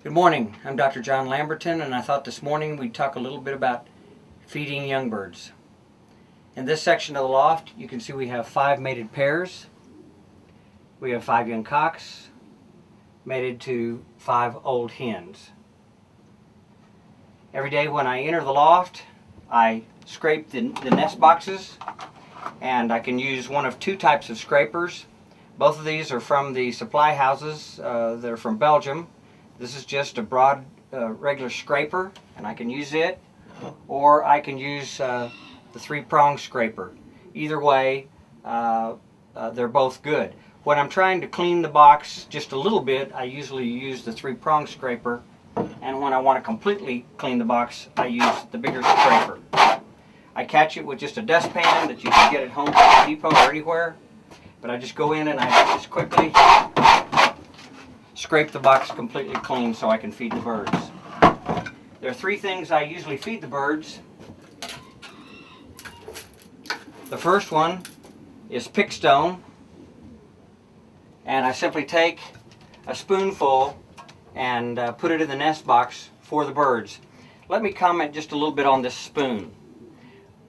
Good morning, I'm Dr. John Lamberton, and I thought this morning we'd talk a little bit about feeding young birds. In this section of the loft, you can see we have 5 mated pairs. We have 5 young cocks mated to 5 old hens. Every day when I enter the loft, I scrape the nest boxes, and I can use one of 2 types of scrapers. Both of these are from the supply houses that are from Belgium. This is just a broad regular scraper, and I can use it, or I can use the 3-prong scraper. Either way, they're both good. When I'm trying to clean the box just a little bit, I usually use the 3-prong scraper, and when I want to completely clean the box, I use the bigger scraper. I catch it with just a dustpan that you can get at Home Depot or anywhere, but I just go in and I just quickly scrape the box completely clean so I can feed the birds. There are 3 things I usually feed the birds. The first one is pickstone, and I simply take a spoonful and put it in the nest box for the birds. Let me comment just a little bit on this spoon.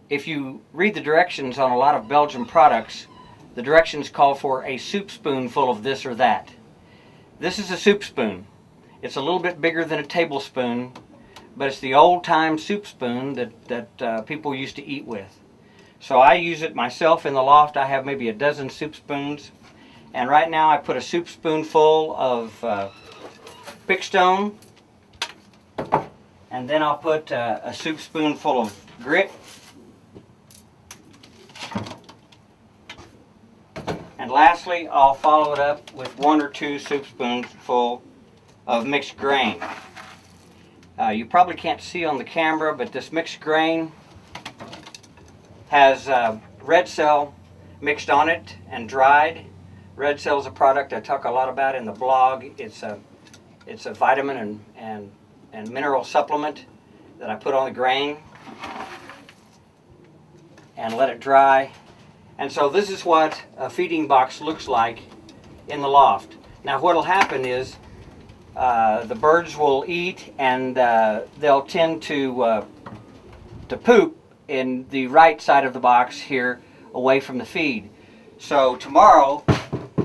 If you read the directions on a lot of Belgian products, the directions call for a soup spoonful of this or that. This is a soup spoon. It's a little bit bigger than a tablespoon, but it's the old-time soup spoon that people used to eat with. So I use it myself in the loft. I have maybe a dozen soup spoons, and right now I put a soup spoonful of pickstone, and then I'll put a soup spoonful of grit, and lastly, I'll follow it up with 1 or 2 soup spoonfuls of mixed grain. You probably can't see on the camera, but this mixed grain has red cell mixed on it and dried. Red cell is a product I talk a lot about in the blog. It's a vitamin and mineral supplement that I put on the grain and let it dry. And so this is what a feeding box looks like in the loft. Now what will happen is the birds will eat, and they'll tend to poop in the right side of the box here away from the feed. So tomorrow,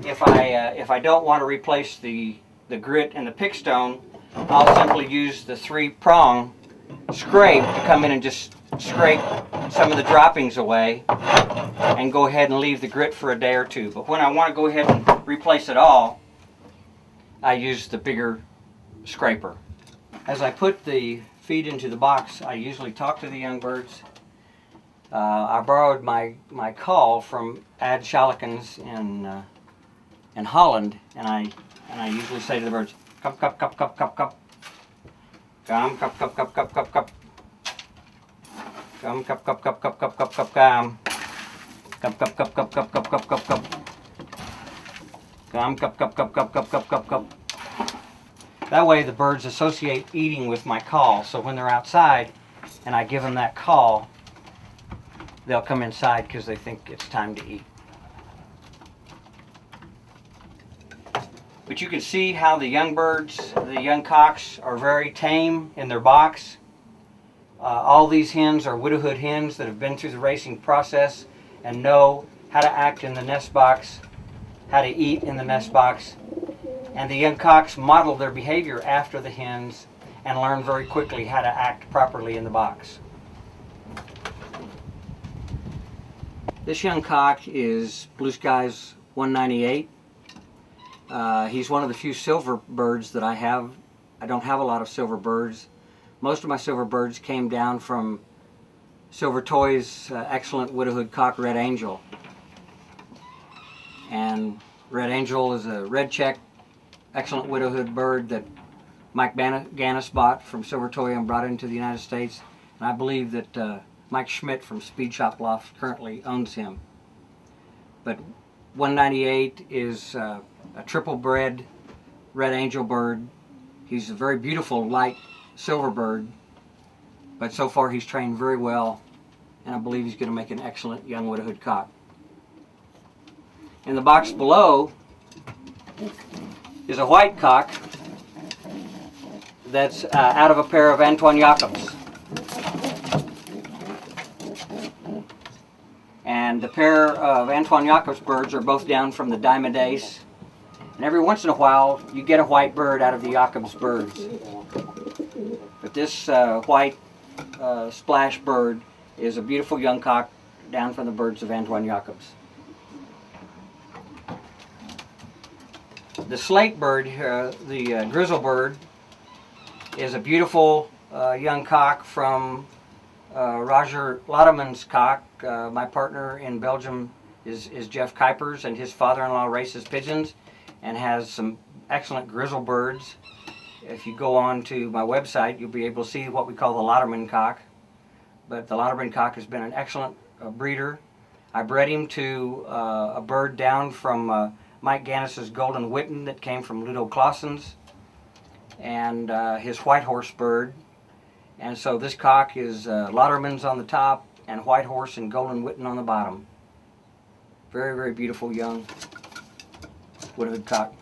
if I don't want to replace the grit and the pickstone, I'll simply use the 3-prong scrape to come in and just scrape some of the droppings away and go ahead and leave the grit for a day or 2. But when I want to go ahead and replace it all, I use the bigger scraper. As I put the feed into the box, I usually talk to the young birds. I borrowed my call from Ad Schalekens in Holland, and I usually say to the birds, "Cup, cup, cup, cup, cup, cup. Come, cup, cup, cup, cup, cup, cup, cup. Come, cup, cup, cup, cup, cup, cup, cup, come. Cup, cup, cup, cup, cup, cup, cup, cup, cup. Come, cup, cup, cup, cup, cup, cup, cup, cup." That way the birds associate eating with my call, so when they're outside and I give them that call, they'll come inside because they think it's time to eat. But you can see how the young birds, the young cocks, are very tame in their box. All these hens are widowhood hens that have been through the racing process and know how to act in the nest box, how to eat in the nest box. And the young cocks model their behavior after the hens and learn very quickly how to act properly in the box. This young cock is Blue Sky's 198. He's one of the few silver birds that I have. I don't have a lot of silver birds. Most of my silver birds came down from Silver Toys' excellent widowhood cock, Red Angel. And Red Angel is a red check, excellent widowhood bird that Mike Gannis bought from Silver Toy and brought into the United States. And I believe that Mike Schmidt from Speed Shop Loft currently owns him. But 198 is a triple bred Red Angel bird. He's a very beautiful light silver bird, but so far he's trained very well, and I believe he's going to make an excellent young widowhood cock. In the box below is a white cock that's out of a pair of Antoine Jacobs. And the pair of Antoine Jacobs birds are both down from the Diamond Ace. And every once in a while, you get a white bird out of the Jacobs birds. But this white splash bird is a beautiful young cock down from the birds of Antoine Jacobs. The slate bird, the grizzle bird, is a beautiful young cock from Roger Lauderman's cock. My partner in Belgium is Jeff Kuipers, and his father-in-law races pigeons and has some excellent grizzle birds. If you go on to my website, you'll be able to see what we call the Lauderman cock. But the Lauderman cock has been an excellent breeder. I bred him to a bird down from Mike Gannis's Golden Witten that came from Ludo Clausen's, and his White Horse bird. And so this cock is Lauderman's on the top and White Horse and Golden Witten on the bottom. Very, very beautiful young woodhood cock.